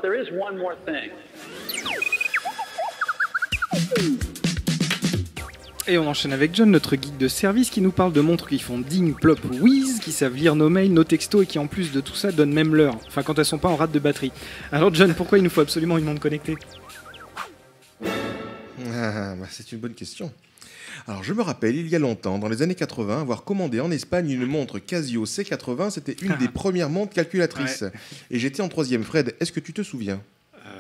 There is one more thing. Et on enchaîne avec John, notre geek de service, qui nous parle de montres qui font ding, plop, whiz, qui savent lire nos mails, nos textos et qui en plus de tout ça donnent même l'heure. Enfin, quand elles sont pas en rate de batterie. Alors John, pourquoi il nous faut absolument une montre connectée ? C'est une bonne question. Alors je me rappelle, il y a longtemps, dans les années 80, avoir commandé en Espagne une montre Casio C80, c'était une des premières montres calculatrices. Ouais. Et j'étais en 3e. Fred, est-ce que tu te souviens ?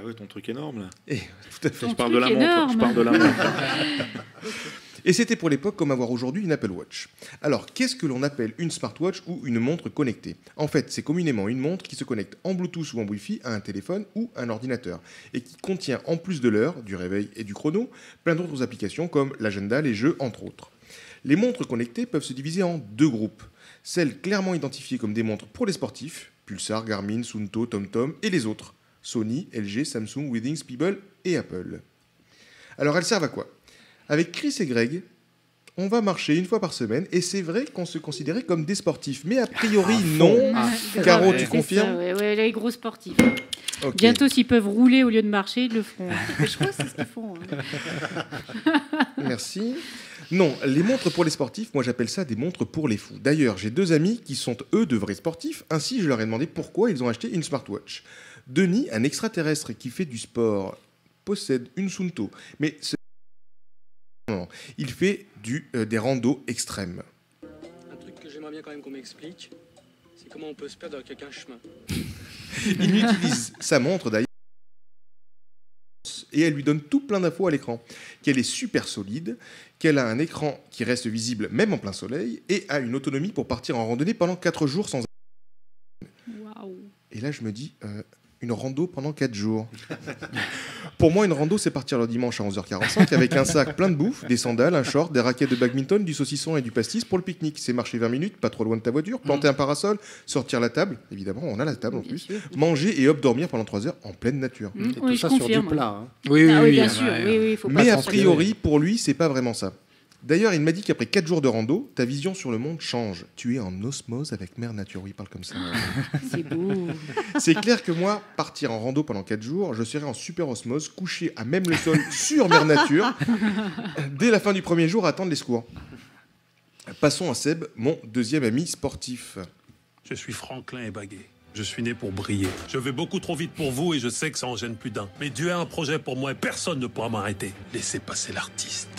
Oui, ton truc énorme là. Tout à fait. Je parle de la montre. Je parle de la montre. Et c'était pour l'époque comme avoir aujourd'hui une Apple Watch. Alors, qu'est-ce que l'on appelle une smartwatch ou une montre connectée ? En fait, c'est communément une montre qui se connecte en Bluetooth ou en Wi-Fi à un téléphone ou un ordinateur et qui contient, en plus de l'heure, du réveil et du chrono, plein d'autres applications comme l'agenda, les jeux, entre autres. Les montres connectées peuvent se diviser en 2 groupes. Celles clairement identifiées comme des montres pour les sportifs, Pulsar, Garmin, Suunto, TomTom, et les autres, Sony, LG, Samsung, Withings, Peeble et Apple. Alors, elles servent à quoi ? Avec Chris et Greg, on va marcher une fois par semaine et c'est vrai qu'on se considérait comme des sportifs. Mais a priori, non. Caro, tu confirmes ? Oui, les gros sportifs. Okay. Bientôt, s'ils peuvent rouler au lieu de marcher, ils le feront. Je crois que c'est ce qu'ils font. Merci. Non, les montres pour les sportifs, moi j'appelle ça des montres pour les fous. D'ailleurs, j'ai 2 amis qui sont eux de vrais sportifs. Ainsi, je leur ai demandé pourquoi ils ont acheté une smartwatch. Denis, un extraterrestre qui fait du sport, possède une Suunto. Mais il fait des randos extrêmes. Un truc que j'aimerais bien quand même qu'on m'explique, c'est comment on peut se perdre avec un chemin. Il utilise sa montre d'ailleurs et elle lui donne tout plein d'infos à l'écran. Qu'elle est super solide, qu'elle a un écran qui reste visible même en plein soleil et a une autonomie pour partir en randonnée pendant 4 jours sans... Waouh. Et là je me dis... une rando pendant 4 jours. Pour moi, une rando, c'est partir le dimanche à 11h45 avec un sac plein de bouffe, des sandales, un short, des raquettes de badminton, du saucisson et du pastis pour le pique-nique. C'est marcher 20 minutes, pas trop loin de ta voiture, planter un parasol, sortir la table, évidemment, on a la table en plus, manger et hop, dormir pendant 3 heures en pleine nature. Et tout ça sur du plat. Hein. Oui, bien sûr. Oui, faut pas mais a priori, pour lui, c'est pas vraiment ça. D'ailleurs, il m'a dit qu'après 4 jours de rando, ta vision sur le monde change. Tu es en osmose avec Mère Nature. Oui, il parle comme ça. C'est beau. C'est clair que moi, partir en rando pendant 4 jours, je serais en super osmose, couché à même le sol sur Mère Nature, dès la fin du premier jour à attendre les secours. Passons à Seb, mon 2e ami sportif. Je suis Franklin et Baguet. Je suis né pour briller. Je vais beaucoup trop vite pour vous et je sais que ça en gêne plus d'un. Mais Dieu a un projet pour moi et personne ne pourra m'arrêter. Laissez passer l'artiste.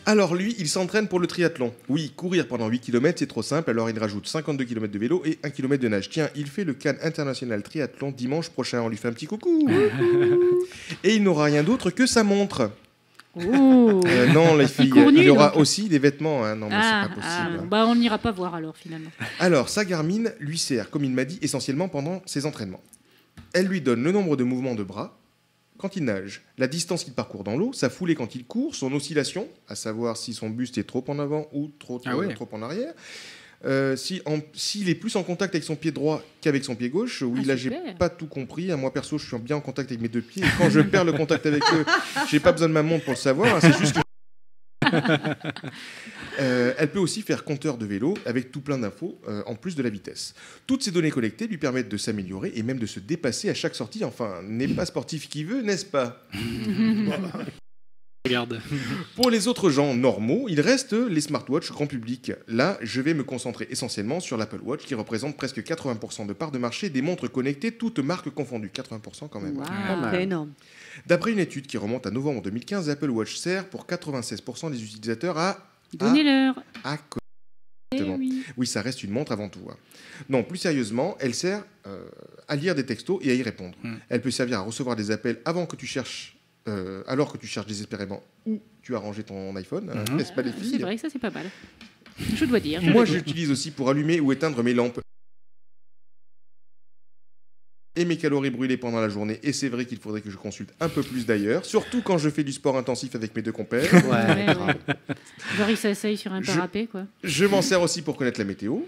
Alors lui, il s'entraîne pour le triathlon. Oui, courir pendant 8 km, c'est trop simple, alors il rajoute 52 km de vélo et 1 km de nage. Tiens, il fait le Cannes International Triathlon dimanche prochain, on lui fait un petit coucou. Et il n'aura rien d'autre que sa montre. Non, les filles, il y aura aussi des vêtements. Hein. Non, mais c'est pas possible. On n'ira pas voir alors, finalement. Alors, sa Garmin lui sert, comme il m'a dit, essentiellement pendant ses entraînements. Elle lui donne le nombre de mouvements de bras, quand il nage, la distance qu'il parcourt dans l'eau, sa foulée quand il court, son oscillation, à savoir si son buste est trop en avant ou trop en arrière. S'il est plus en contact avec son pied droit qu'avec son pied gauche, oui, là, j'ai pas tout compris. Moi, perso, je suis bien en contact avec mes 2 pieds. Et quand je perds le contact avec eux, j'ai pas besoin de ma montre pour le savoir. Hein, c'est juste que... elle peut aussi faire compteur de vélo avec tout plein d'infos en plus de la vitesse. Toutes ces données collectées lui permettent de s'améliorer et même de se dépasser à chaque sortie. Enfin, n'est pas sportif qui veut, n'est-ce pas? Regarde. Pour les autres gens normaux, il reste les smartwatches grand public. Là, je vais me concentrer essentiellement sur l'Apple Watch qui représente presque 80% de part de marché des montres connectées, toutes marques confondues. 80% quand même. Wow, c'est énorme. D'après une étude qui remonte à novembre 2015, l'Apple Watch sert pour 96% des utilisateurs à... Donnez-leur. Oui, ça reste une montre avant tout. Hein. Non, plus sérieusement, elle sert à lire des textos et à y répondre. Elle peut servir à recevoir des appels avant que tu cherches... alors que tu cherches désespérément où tu as rangé ton iPhone, n'est-ce pas les filles? C'est vrai que ça c'est pas mal. Je dois dire. Moi, j'utilise aussi pour allumer ou éteindre mes lampes et mes calories brûlées pendant la journée. Et c'est vrai qu'il faudrait que je consulte un peu plus d'ailleurs, surtout quand je fais du sport intensif avec mes 2 compères. Ouais. Genre il s'asseye sur un parapet, quoi. Je m'en sers aussi pour connaître la météo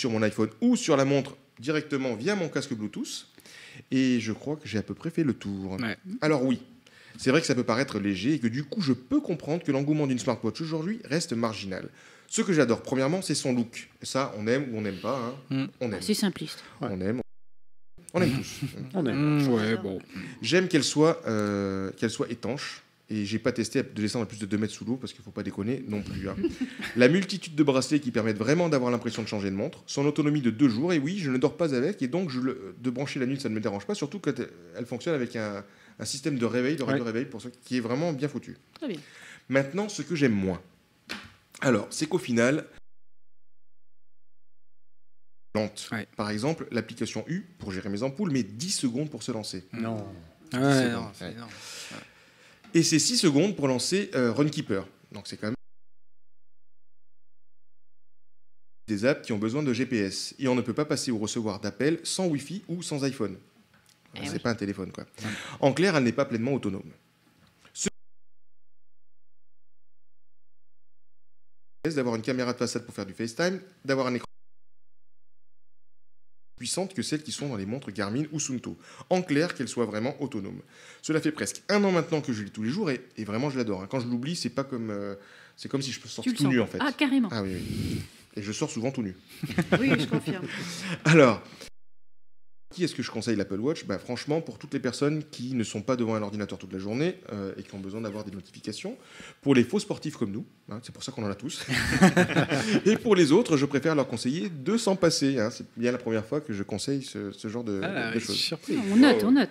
sur mon iPhone ou sur la montre directement via mon casque Bluetooth. Et je crois que j'ai à peu près fait le tour. Ouais. Alors oui, c'est vrai que ça peut paraître léger et que du coup, je peux comprendre que l'engouement d'une smartwatch aujourd'hui reste marginal. Ce que j'adore, premièrement, c'est son look. Ça, on aime ou on n'aime pas. Hein. On aime. C'est simpliste. On aime. On aime tous. On aime. Ouais, bon. J'aime qu'elle soit étanche. Et j'ai pas testé de descendre à plus de 2 mètres sous l'eau parce qu'il faut pas déconner non plus. Hein. La multitude de bracelets qui permettent vraiment d'avoir l'impression de changer de montre. Son autonomie de 2 jours. Et oui, je ne dors pas avec. Et donc, de brancher la nuit, ça ne me dérange pas. Surtout quand elle fonctionne avec un système de réveil, de radio-réveil, pour ça, qui est vraiment bien foutu. Très bien. Maintenant, ce que j'aime moins. Alors, c'est qu'au final, lente. Ouais. Par exemple, l'application U, pour gérer mes ampoules, met 10 secondes pour se lancer. Non. Ouais, secondes. non, c'est énorme. Et c'est 6 secondes pour lancer Runkeeper. Donc c'est quand même des apps qui ont besoin de GPS. Et on ne peut pas passer ou recevoir d'appels sans Wi-Fi ou sans iPhone. C'est pas un téléphone, quoi. En clair, elle n'est pas pleinement autonome. D'avoir une caméra de façade pour faire du FaceTime, d'avoir un écran puissante que celles qui sont dans les montres Garmin ou Suunto. En clair, qu'elle soit vraiment autonome. Cela fait presque 1 an maintenant que je l'ai tous les jours et vraiment je l'adore. Hein. Quand je l'oublie, c'est pas comme c'est comme si je sortais tout nu en fait. Ah, carrément. Ah oui, oui. Et je sors souvent tout nu. Oui, je confirme. Alors, qui est-ce que je conseille l'Apple Watch ? Bah, franchement, pour toutes les personnes qui ne sont pas devant un ordinateur toute la journée et qui ont besoin d'avoir des notifications. Pour les faux sportifs comme nous, hein, c'est pour ça qu'on en a tous. Et pour les autres, je préfère leur conseiller de s'en passer. Hein. C'est bien la première fois que je conseille ce genre de choses. Surprise. On note, on note.